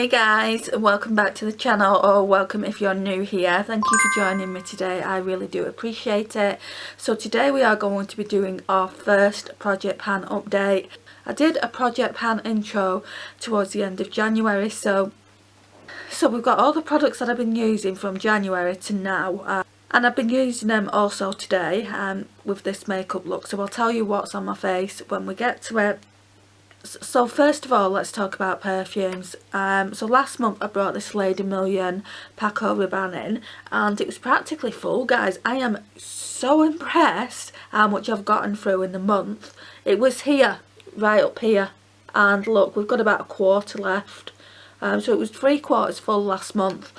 Hey guys, welcome back to the channel, or welcome if you're new here. Thank you for joining me today, I really do appreciate it. So today we are going to be doing our first project pan update. I did a project pan intro towards the end of January, so we've got all the products that I've been using from January to now, and I've been using them also today with this makeup look, so I'll tell you what's on my face when we get to it. So first of all, let's talk about perfumes. So last month I brought this Lady Million Paco Rabanne in, and it was practically full, guys. I am so impressed how much I've gotten through in the month. It was here, right up here, and look, we've got about a quarter left. So it was 3/4 full last month.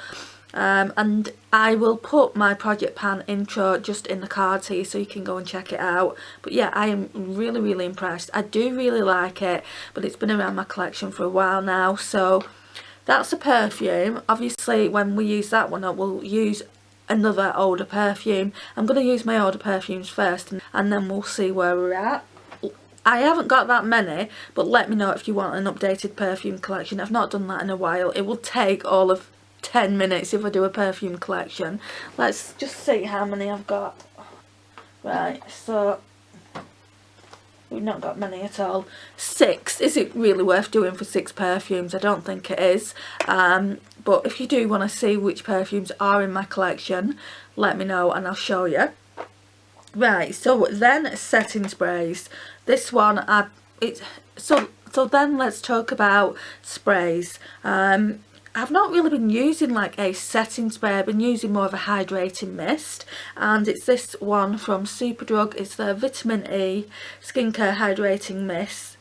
And I will put my project pan intro just in the cards here so you can go and check it out. But yeah, I am really impressed. I do really like it, but it's been around my collection for a while now. So that's a perfume. Obviously when we use that one, I will use another older perfume. I'm going to use my older perfumes first, and then we'll see where we're at. I haven't got that many, but let me know if you want an updated perfume collection. I've not done that in a while. It will take all of 10 minutes if I do a perfume collection. Let's just see how many I've got. Right, so we've not got many at all. 6. Is it really worth doing for 6 perfumes? I don't think it is. But if you do want to see which perfumes are in my collection, let me know and I'll show you. Right, so then setting sprays. This one, so then let's talk about sprays. I've not really been using like a setting spray. I've been using more of a hydrating mist, and it's this one from Superdrug. It's the Vitamin E Skincare Hydrating Mist.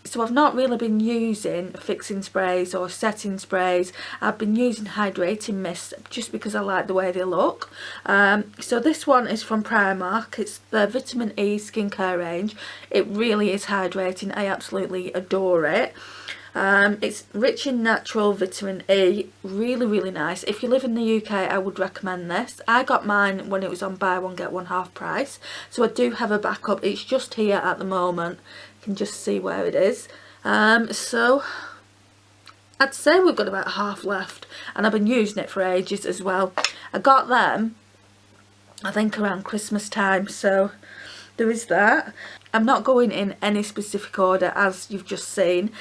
So I've not really been using fixing sprays or setting sprays. I've been using hydrating mist just because I like the way they look. So this one is from Primark. It's the Vitamin E skincare range. It really is hydrating. I absolutely adore it. It's rich in natural vitamin E, really nice. If you live in the UK, I would recommend this. I got mine when it was on buy one get one half price, so I do have a backup. It's just here at the moment, you can just see where it is. So I'd say we've got about half left, and I've been using it for ages as well. I got them I think around Christmas time, so there is that. I'm not going in any specific order as you've just seen.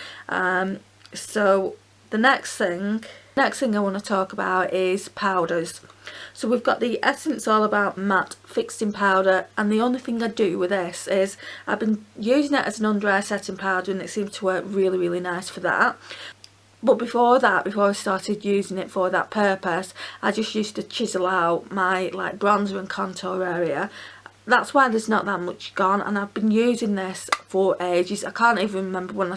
So the next thing I want to talk about is powders. So we've got the Essence All About Matte Fixing Powder, and the only thing I do with this is I've been using it as an under eye setting powder, and it seems to work really nice for that. But before I started using it for that purpose, I just used to chisel out my like bronzer and contour area. That's why there's not that much gone, and I've been using this for ages. I can't even remember when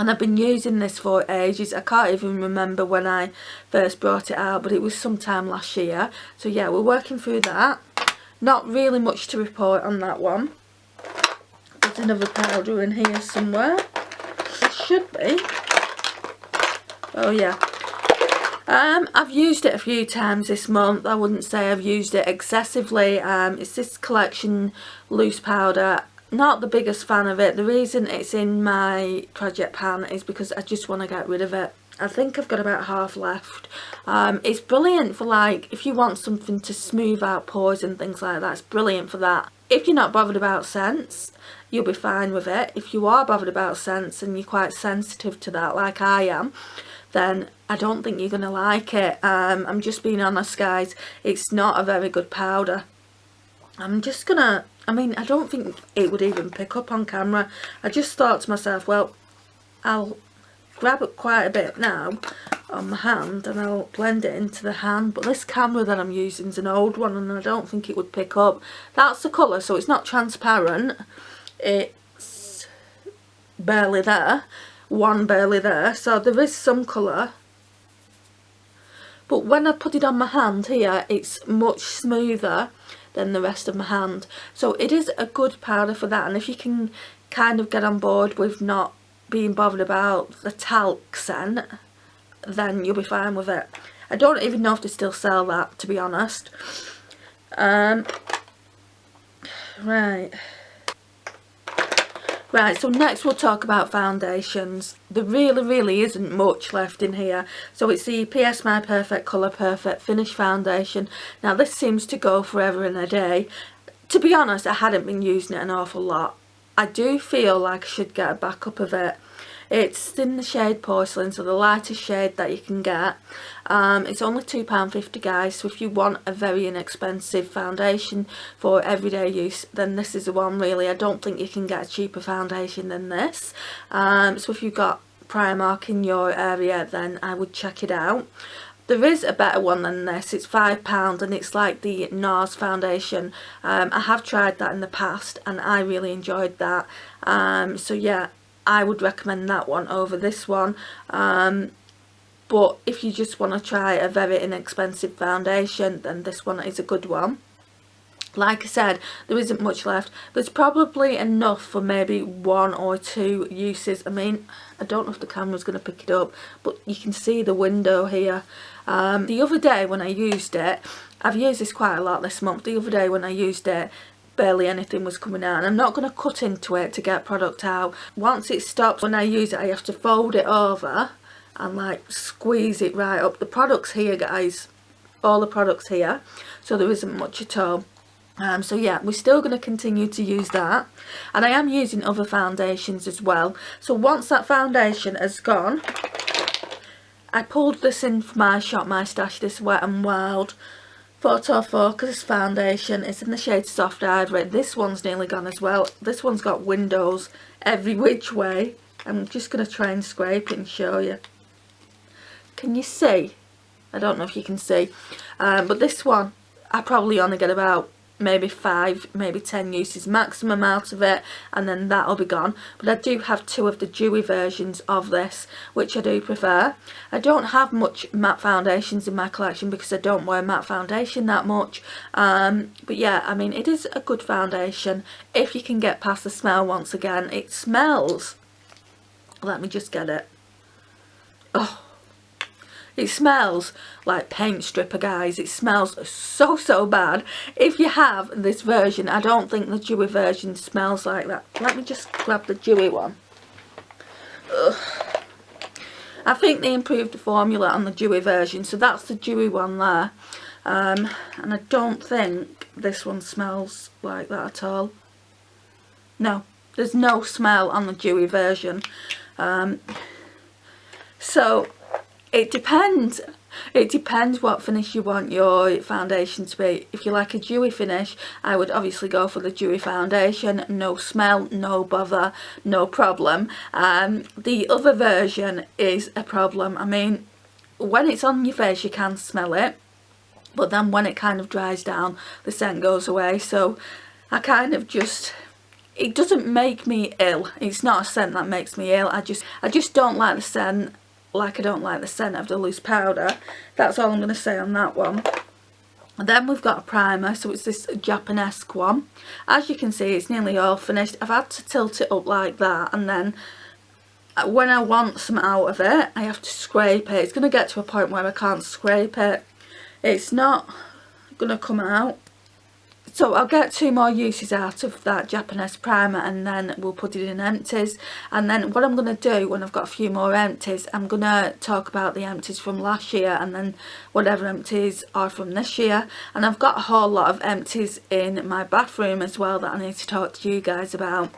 I've been using this for ages. I can't even remember when I first brought it out, but it was sometime last year. So yeah, we're working through that. Not really much to report on that one. There's another powder in here somewhere. There should be. Oh yeah. I've used it a few times this month. I wouldn't say I've used it excessively. It's this Collection loose powder. Not the biggest fan of it. The reason it's in my project pan is because I just want to get rid of it. I think I've got about half left. It's brilliant for like if you want something to smooth out pores and things like that. It's brilliant for that. If you're not bothered about scents, you'll be fine with it. If you are bothered about scents and you're quite sensitive to that like I am, then I don't think you're going to like it. I'm just being honest, guys. It's not a very good powder. I don't think it would even pick up on camera. I just thought to myself, well, I'll grab it quite a bit now on my hand and I'll blend it into the hand. But this camera that I'm using is an old one, and I don't think it would pick up. That's the colour, so it's not transparent. It's barely there. Barely there, so there is some colour, but when I put it on my hand here, it's much smoother than the rest of my hand. So it is a good powder for that, and if you can kind of get on board with not being bothered about the talc scent, then you'll be fine with it. I don't even know if they still sell that, to be honest. Right. Right, so next we'll talk about foundations. There really isn't much left in here. So it's the PS My Perfect Colour Perfect Finish Foundation. Now this seems to go forever and a day. To be honest, I hadn't been using it an awful lot. I do feel like I should get a backup of it. It's in the shade Porcelain, so the lightest shade that you can get. It's only £2.50 guys, so if you want a very inexpensive foundation for everyday use, then this is the one really. I don't think you can get a cheaper foundation than this. So if you've got Primark in your area, then I would check it out. There is a better one than this. It's £5 and it's like the NARS foundation. I have tried that in the past and I really enjoyed that. So yeah, I would recommend that one over this one. But if you just want to try a very inexpensive foundation, then this one is a good one. Like I said, there isn't much left. There's probably enough for maybe 1 or 2 uses. I mean, I don't know if the camera's going to pick it up, but you can see the window here. The other day when I used it, I've used this quite a lot this month. The other day when I used it, barely anything was coming out, and I'm not going to cut into it to get product out. Once it stops, when I use it, I have to fold it over and like squeeze it right up. The product's here guys, all the products here, so there isn't much at all. So yeah, we're still going to continue to use that, and I am using other foundations as well. So once that foundation has gone, I pulled this in from my shop, my stash, this Wet n Wild Photo Focus foundation. It's in the shade Soft Ivory. This one's nearly gone as well. This one's got windows every which way. I'm just going to try and scrape it and show you. Can you see? I don't know if you can see. But this one, I probably only get about maybe 5, maybe 10 uses maximum out of it, and then that'll be gone. But I do have 2 of the dewy versions of this, which I do prefer. I don't have much matte foundations in my collection because I don't wear matte foundation that much. But yeah, I mean, it is a good foundation if you can get past the smell. Once again, it smells, let me just get it. Oh, it smells like paint stripper guys. It smells so bad. If you have this version, I don't think the dewy version smells like that. Let me just grab the dewy one. Ugh. I think they improved the formula on the dewy version, so that's the dewy one there. And I don't think this one smells like that at all. No, there's no smell on the dewy version. So it depends. It depends what finish you want your foundation to be. If you like a dewy finish, I would obviously go for the dewy foundation. No smell, no bother, no problem. The other version is a problem. I mean, when it's on your face you can smell it, but then when it kind of dries down, the scent goes away. So I kind of just, it doesn't make me ill. It's not a scent that makes me ill. I just don't like the scent. Like I don't like the scent of the loose powder. That's all I'm going to say on that one. And then we've got a primer, so it's this Japanese one. As you can see, it's nearly all finished. I've had to tilt it up like that, and then when I want some out of it, I have to scrape it. It's going to get to a point where I can't scrape it. It's not going to come out. So I'll get 2 more uses out of that Japanese primer, and then we'll put it in empties. And then what I'm going to do when I've got a few more empties, I'm going to talk about the empties from last year and then whatever empties are from this year. And I've got a whole lot of empties in my bathroom as well that I need to talk to you guys about.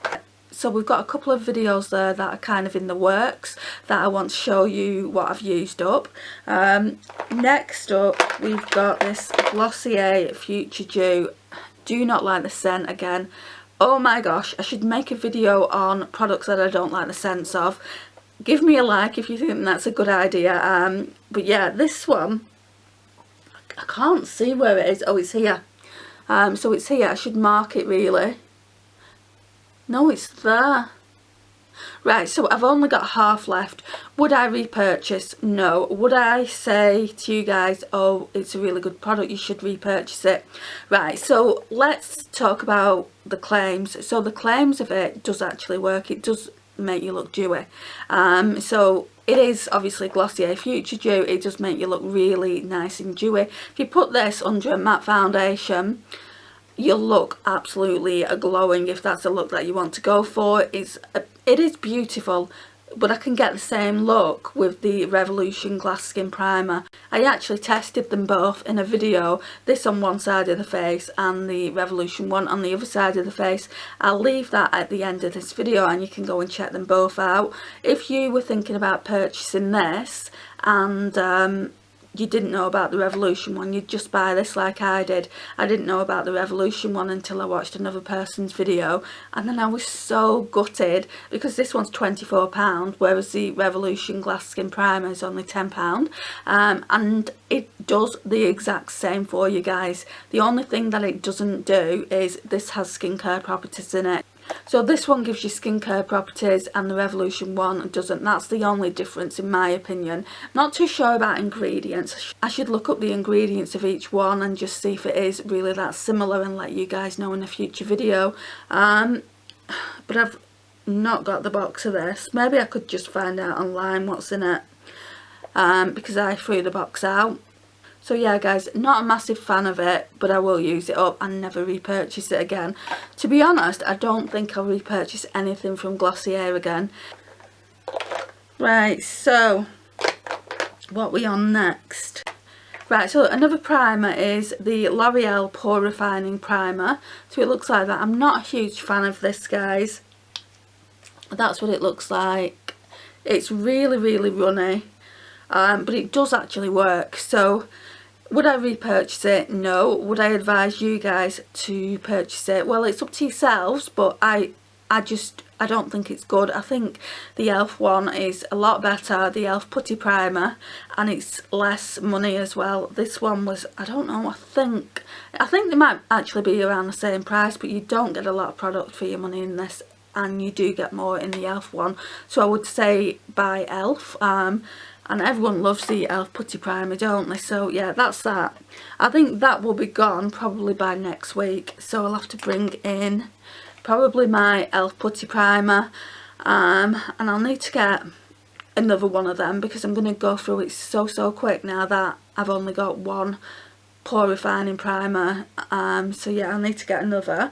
So we've got a couple of videos there that are kind of in the works that I want to show you what I've used up. Next up, we've got this Glossier Future Dew. Do not like the scent again. Oh my gosh, I should make a video on products that I don't like the scents of. Give me a like if you think that's a good idea. But yeah, this one, I can't see where it is. Oh, it's here. So it's here. I should mark it really. No, it's there. Right, so I've only got half left. Would I repurchase? No. Would I say to you guys, oh, it's a really good product, you should repurchase it? Right, so let's talk about the claims. So the claims of it does actually work. It does make you look dewy. So it is obviously Glossier Future Dew. It does make you look really nice and dewy. If you put this under a matte foundation, you'll look absolutely glowing if that's a look that you want to go for. It is beautiful, but I can get the same look with the Revolution Glass Skin Primer. I actually tested them both in a video, this on one side of the face and the Revolution one on the other side of the face. I'll leave that at the end of this video and you can go and check them both out. If you were thinking about purchasing this and you didn't know about the Revolution one, you'd just buy this like I did. I didn't know about the Revolution one until I watched another person's video, and then I was so gutted because this one's £24 whereas the Revolution Glass Skin Primer is only £10, and it does the exact same for you guys. The only thing that it doesn't do is this has skincare properties in it. So this one gives you skincare properties and the Revolution one doesn't. That's the only difference in my opinion. Not too sure about ingredients. I should look up the ingredients of each one and just see if it is really that similar and let you guys know in a future video. But I've not got the box of this. Maybe I could just find out online what's in it, because I threw the box out. So yeah guys, not a massive fan of it, but I will use it up and never repurchase it again. To be honest, I don't think I'll repurchase anything from Glossier again. Right, so what we on next? Right, so another primer is the L'Oreal Pore Refining Primer. So it looks like that. I'm not a huge fan of this, guys. That's what it looks like. It's really, really runny, but it does actually work. So would I repurchase it? No. Would I advise you guys to purchase it? Well, it's up to yourselves, but I don't think it's good. I think the e.l.f. one is a lot better, the e.l.f. Putty Primer, and it's less money as well. This one was, I don't know, I think they might actually be around the same price, but you don't get a lot of product for your money in this, and you do get more in the e.l.f. one. So I would say buy e.l.f. And everyone loves the e.l.f. Putty Primer, don't they? So yeah, that's that. I think that will be gone probably by next week, so I'll have to bring in probably my e.l.f. Putty Primer, and I'll need to get another one of them because I'm going to go through it so quick now that I've only got one pore refining primer. So yeah, I'll need to get another.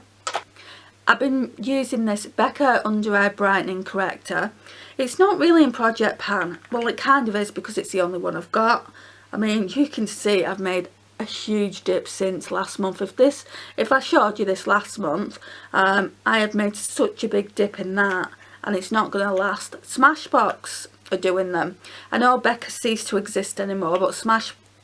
I've been using this Becca Under Eye Brightening Corrector. It's not really in Project Pan. Well, it kind of is because it's the only one I've got. I mean, you can see I've made a huge dip since last month. If I showed you this last month, I had made such a big dip in that, and it's not going to last. Smashbox are doing them. I know Becca ceased to exist anymore, but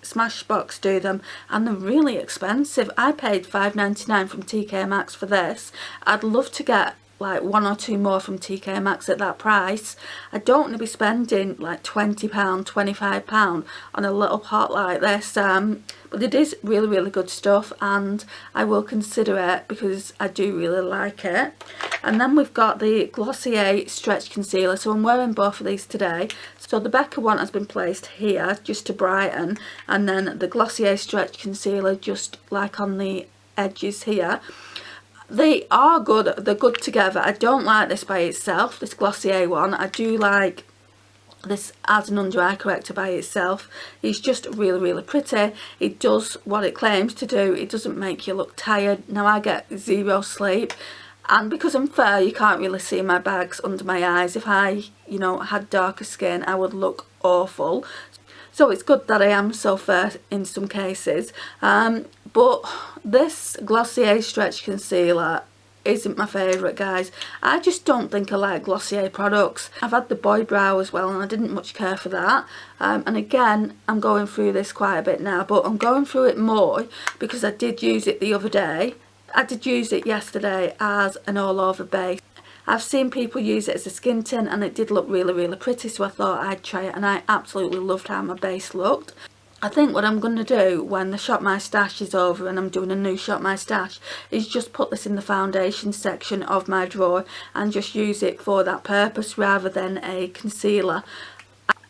Smashbox do them, and they're really expensive. I paid £5.99 from TK Maxx for this. I'd love to get like one or two more from TK Maxx at that price. I don't want to be spending like £20, £25 on a little pot like this, but it is really good stuff, and I will consider it because I do really like it. And then we've got the Glossier Stretch Concealer. So I'm wearing both of these today. So the Becca one has been placed here just to brighten, and then the Glossier Stretch Concealer just like on the edges here. They are good, they're good together. I don't like this by itself, this Glossier one. I do like this as an under eye corrector by itself. It's just really pretty. It does what it claims to do. It doesn't make you look tired. Now I get zero sleep, and because I'm fair, you can't really see my bags under my eyes. If I, you know, had darker skin, I would look awful. So it's good that I am so fair in some cases. But this Glossier Stretch Concealer isn't my favourite, guys. I just don't think I like Glossier products. I've had the Boy Brow as well, and I didn't much care for that. And again, I'm going through this quite a bit now, but I'm going through it more because I did use it the other day. I did use it yesterday as an all-over base. I've seen people use it as a skin tint, and it did look really pretty, so I thought I'd try it, and I absolutely loved how my base looked. I think what I'm going to do when the Shop My Stash is over and I'm doing a new Shop My Stash is just put this in the foundation section of my drawer and just use it for that purpose rather than a concealer.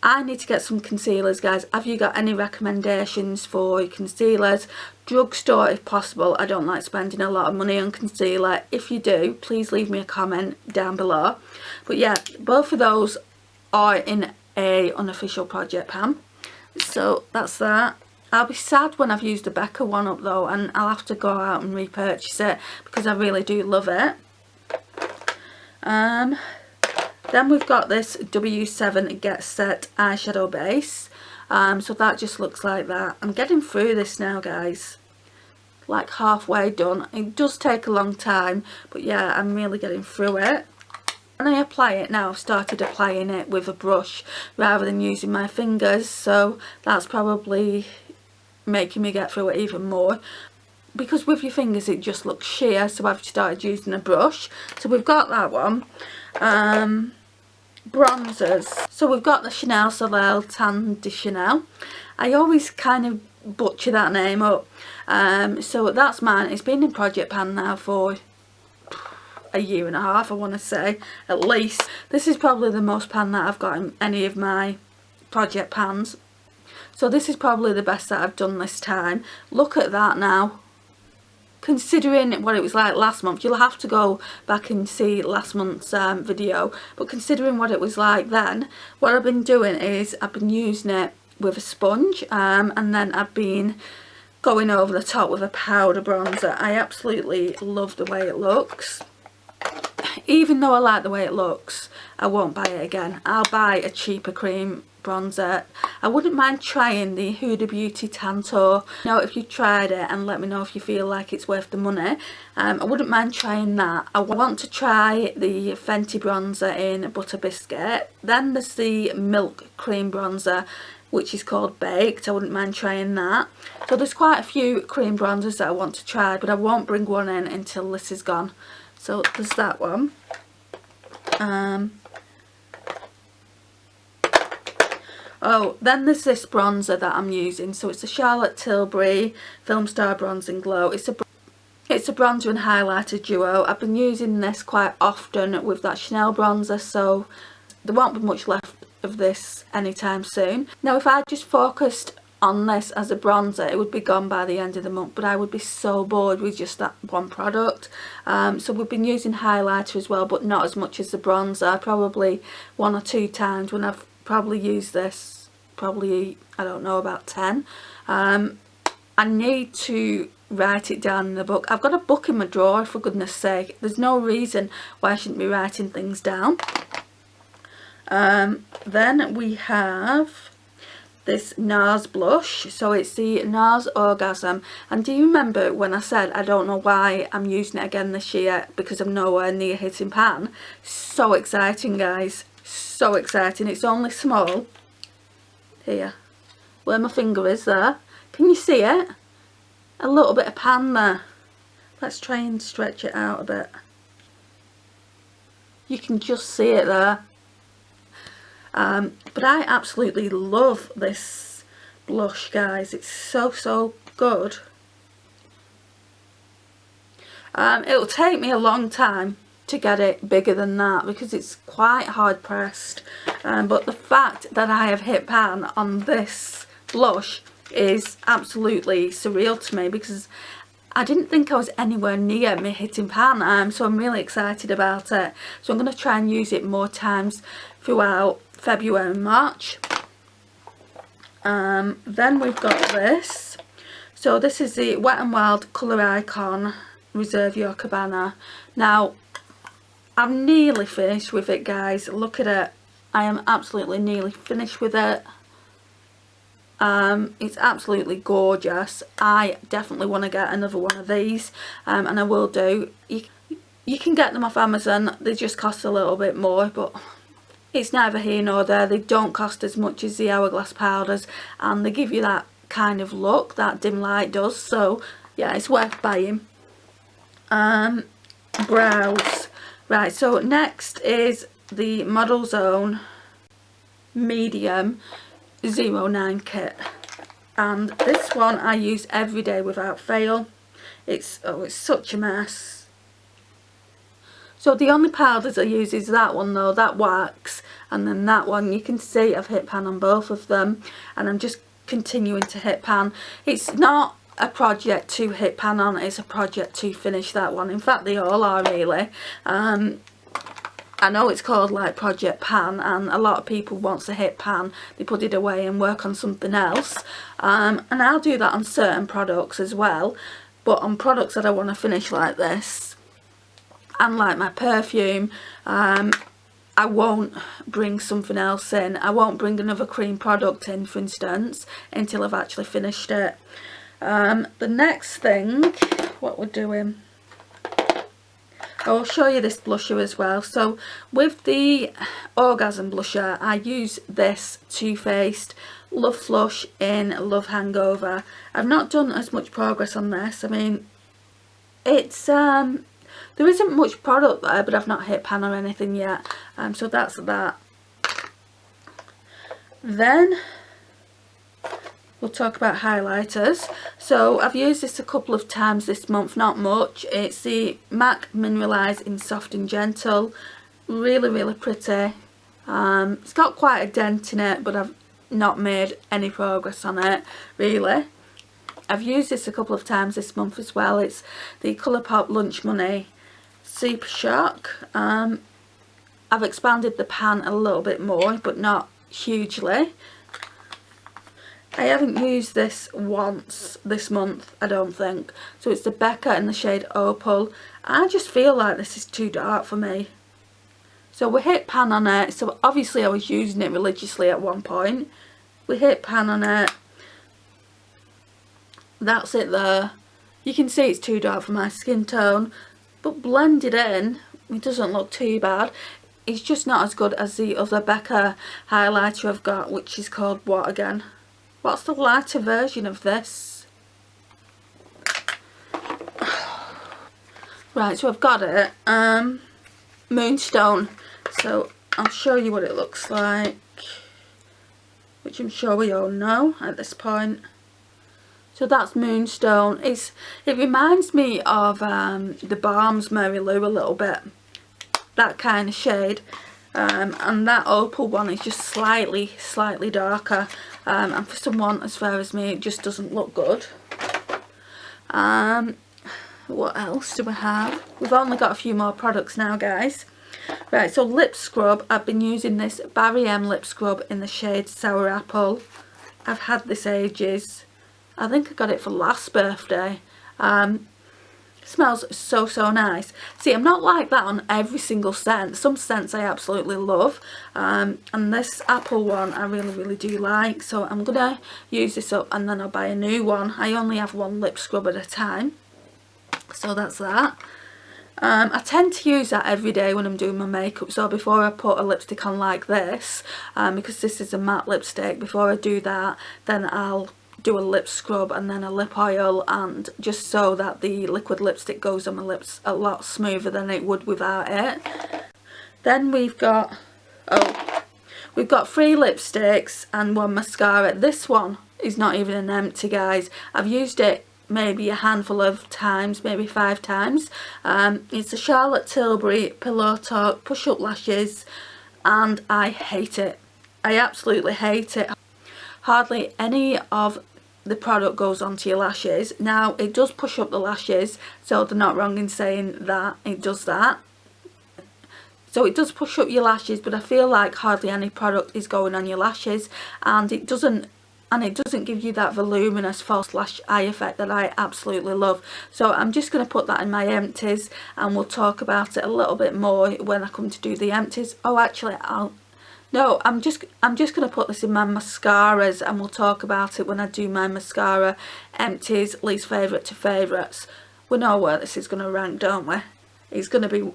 I need to get some concealers, guys. Have you got any recommendations for concealers? Drugstore if possible. I don't like spending a lot of money on concealer. If you do, please leave me a comment down below. But yeah, both of those are in a unofficial Project Pan. So that's that. I'll be sad when I've used the Becca one up though, and I'll have to go out and repurchase it because I really do love it. Then we've got this W7 Get Set eyeshadow base. So that just looks like that. I'm getting through this now, guys. Like halfway done. It does take a long time, but yeah, I'm really getting through it. When I apply it now, I've started applying it with a brush rather than using my fingers, so that's probably making me get through it even more, because with your fingers it just looks sheer, so I've started using a brush. So we've got that one. Bronzers, so we've got the Chanel Soleil Tan de Chanel. I always kind of butcher that name up. So that's mine. It's been in Project Pan now for a year and a half, I want to say, at least. This is probably the most pan that I've got in any of my project pans. So this is probably the best that I've done this time. Look at that now. Considering what it was like last month, you'll have to go back and see last month's video, but considering what it was like then, what I've been doing is I've been using it with a sponge, and then I've been going over the top with a powder bronzer. I absolutely love the way it looks. Even though I like the way it looks, I won't buy it again. I'll buy a cheaper cream bronzer. I wouldn't mind trying the Huda Beauty Tanto. Now, if you tried it, and let me know if you feel like it's worth the money. I wouldn't mind trying that. I want to try the Fenty bronzer in Butter Biscuit. Then there's the Milk Cream bronzer, which is called Baked. I wouldn't mind trying that. So there's quite a few cream bronzers that I want to try, but I won't bring one in until this is gone. So there's that one. Oh, then there's this bronzer that I'm using. So it's a Charlotte Tilbury Film Star Bronzing Glow. It's a bronzer and highlighter duo. I've been using this quite often with that Chanel bronzer, so there won't be much left of this anytime soon. Now, if I just focused on this as a bronzer, it would be gone by the end of the month, but I would be so bored with just that one product. So we've been using highlighter as well, but not as much as the bronzer. Probably 1 or 2 times when I've probably used this, probably, I don't know, about 10. I need to write it down in the book. I've got a book in my drawer, for goodness sake. There's no reason why I shouldn't be writing things down. Then we have this NARS blush. So it's the NARS Orgasm. And do you remember when I said I don't know why I'm using it again this year, because I'm nowhere near hitting pan? So exciting, guys. So exciting. It's only small. Here. Where my finger is there. Can you see it? A little bit of pan there. Let's try and stretch it out a bit. You can just see it there. But I absolutely love this blush, guys. It's so good. It'll take me a long time to get it bigger than that because it's quite hard pressed, but the fact that I have hit pan on this blush is absolutely surreal to me, because I didn't think I was anywhere near me hitting pan, so I'm really excited about it. So I'm going to try and use it more times throughout February and March. Then we've got this. So this is the Wet n Wild Colour Icon Reserve Your Cabana. Now, I'm nearly finished with it, guys. Look at it. I am absolutely nearly finished with it. It's absolutely gorgeous. I definitely want to get another one of these, and I will do. You can get them off Amazon. They just cost a little bit more, but it's neither here nor there. They don't cost as much as the Hourglass powders, and they give you that kind of look that dim light does. So yeah, it's worth buying. Brows. Right, so next is the Model Zone Medium 09 kit, and this one I use every day without fail. It's such a mess. So the only powders I use is that one though, that wax, and then that one. You can see I've hit pan on both of them, and I'm just continuing to hit pan. It's not a project to hit pan on, it's a project to finish that one. In fact, they all are really. I know it's called like Project Pan, and a lot of people once they hit pan they put it away and work on something else, and I'll do that on certain products as well, but on products that I want to finish like this and like my perfume, I won't bring something else in. I won't bring another cream product in, for instance, until I've actually finished it. The next thing, what we're doing, I'll show you this blusher as well. So with the Orgasm blusher, I use this Too Faced Love Flush in Love Hangover. I've not done as much progress on this. I mean, it's there isn't much product there, but I've not hit pan or anything yet. So that's that. Then we'll talk about highlighters. So I've used this a couple of times this month, not much. It's the MAC Mineralize in Soft and Gentle. Really, really pretty. It's got quite a dent in it, but I've not made any progress on it, really. I've used this a couple of times this month as well. It's the Colourpop Lunch Money Super Shock. I've expanded the pan a little bit more, but not hugely. I haven't used this once this month, I don't think. So it's the Becca in the shade Opal. I just feel like this is too dark for me. So we hit pan on it. So obviously I was using it religiously at one point. We hit pan on it. That's it there. You can see it's too dark for my skin tone. But blended in, it doesn't look too bad. It's just not as good as the other Becca highlighter I've got, which is called what again? What's the lighter version of this? Right, so I've got it. Moonstone. So I'll show you what it looks like, which I'm sure we all know at this point. So that's Moonstone. It reminds me of the Balm's Mary Lou a little bit. That kind of shade. And that Opal one is just slightly darker. And for someone as fair as me, it just doesn't look good. What else do we have? We've only got a few more products now, guys. Right, so lip scrub. I've been using this Barry M lip scrub in the shade Sour Apple. I've had this ages. I think I got it for last birthday. Smells so nice. See, I'm not like that on every single scent. Some scents I absolutely love, and this apple one I really do like. So I'm gonna use this up and then I'll buy a new one. I only have one lip scrub at a time, so that's that. I tend to use that every day when I'm doing my makeup. So before I put a lipstick on like this, because this is a matte lipstick, before I do that, then I'll do a lip scrub and then a lip oil, and just so that the liquid lipstick goes on my lips a lot smoother than it would without it. Then we've got 3 lipsticks and 1 mascara. This one is not even an empty, guys. I've used it maybe a handful of times, maybe 5 times. It's the Charlotte Tilbury Pillow Talk Push Up Lashes, and I hate it. I absolutely hate it. Hardly any of the product goes onto your lashes. Now it does push up the lashes, so they're not wrong in saying that it does that. So it does push up your lashes, but I feel like hardly any product is going on your lashes, and it doesn't give you that voluminous false lash eye effect that I absolutely love. So I'm just going to put that in my empties, and we'll talk about it a little bit more when I come to do the empties. Oh, actually, I'm just going to put this in my mascaras, and we'll talk about it when I do my mascara empties, least favourite to favourites. We know where this is going to rank, don't we? It's going to be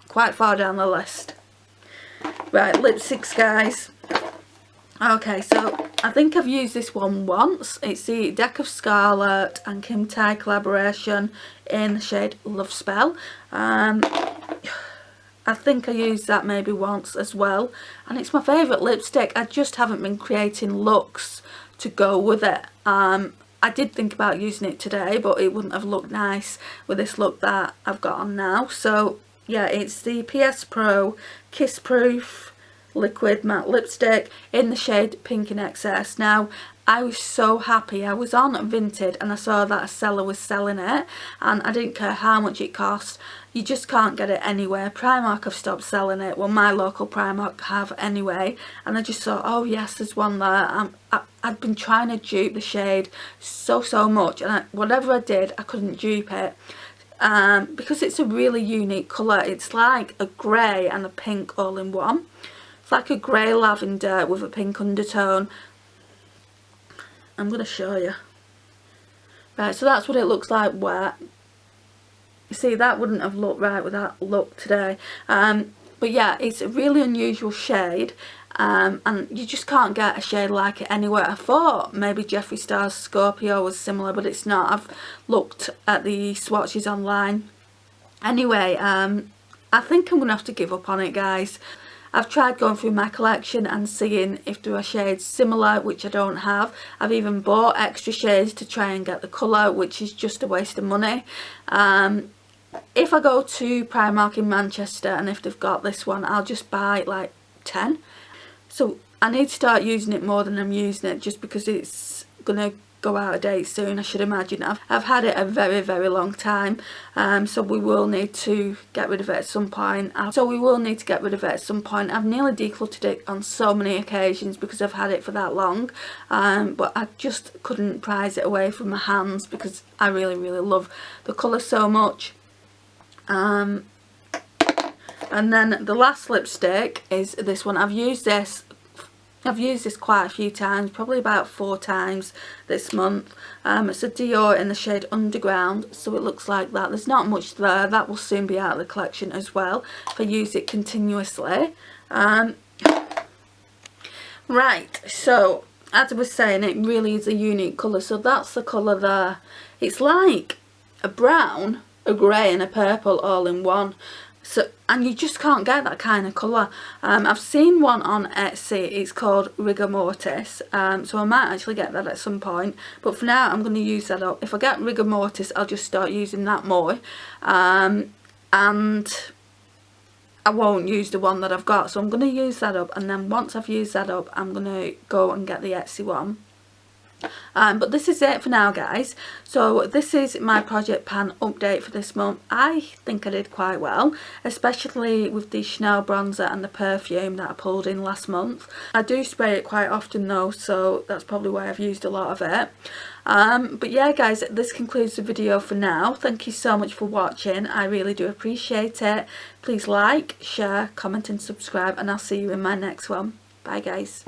quite far down the list. Right, lipsticks, guys. Okay, so I think I've used this one once. It's the Deck of Scarlet and Kim Tai collaboration in the shade Love Spell. I think I used that maybe once as well, and it's my favourite lipstick. I just haven't been creating looks to go with it. I did think about using it today, but it wouldn't have looked nice with this look that I've got on now. So yeah, it's the PS Pro Kiss Proof liquid matte lipstick in the shade Pink in Excess. Now I was so happy. I was on Vinted and I saw that a seller was selling it, and I didn't care how much it cost. You just can't get it anywhere. Primark have stopped selling it. Well, my local Primark have anyway, and I just thought, oh yes, there's one there. I'd been trying to dupe the shade so much, and whatever I did, I couldn't dupe it. Because it's a really unique colour. It's like a grey and a pink all in one. It's like a grey lavender with a pink undertone. I'm going to show you. Right, so that's what it looks like wet. You see, that wouldn't have looked right with that look today. But yeah, it's a really unusual shade. And you just can't get a shade like it anywhere. I thought maybe Jeffree Star's Scorpio was similar, but it's not. I've looked at the swatches online. Anyway, I think I'm going to have to give up on it, guys. I've tried going through my collection and seeing if there are shades similar, which I don't have. I've even bought extra shades to try and get the colour, which is just a waste of money. If I go to Primark in Manchester and if they've got this one, I'll just buy like 10. So I need to start using it more than I'm using it, just because it's going to go out of date soon, I should imagine. I've had it a very long time, so we will need to get rid of it at some point. I've nearly decluttered it on so many occasions because I've had it for that long, but I just couldn't prise it away from my hands because I really love the colour so much. And then the last lipstick is this one. I've used this quite a few times, probably about 4 times this month. It's a Dior in the shade Underground, so it looks like that. There's not much there. That will soon be out of the collection as well if I use it continuously. Right, so as I was saying, it really is a unique colour. So that's the colour there. It's like a brown, a grey and a purple all in one. So, and you just can't get that kind of colour. I've seen one on Etsy. It's called Rigor Mortis, so I might actually get that at some point, but for now I'm going to use that up. If I get Rigor Mortis, I'll just start using that more, and I won't use the one that I've got. So I'm going to use that up, and then once I've used that up, I'm going to go and get the Etsy one. But this is it for now, guys. So this is my project pan update for this month. I think I did quite well, especially with the Chanel bronzer and the perfume that I pulled in last month. I do spray it quite often though, so that's probably why I've used a lot of it. But yeah, guys, this concludes the video for now. Thank you so much for watching. I really do appreciate it. Please like, share, comment and subscribe, and I'll see you in my next one. Bye, guys.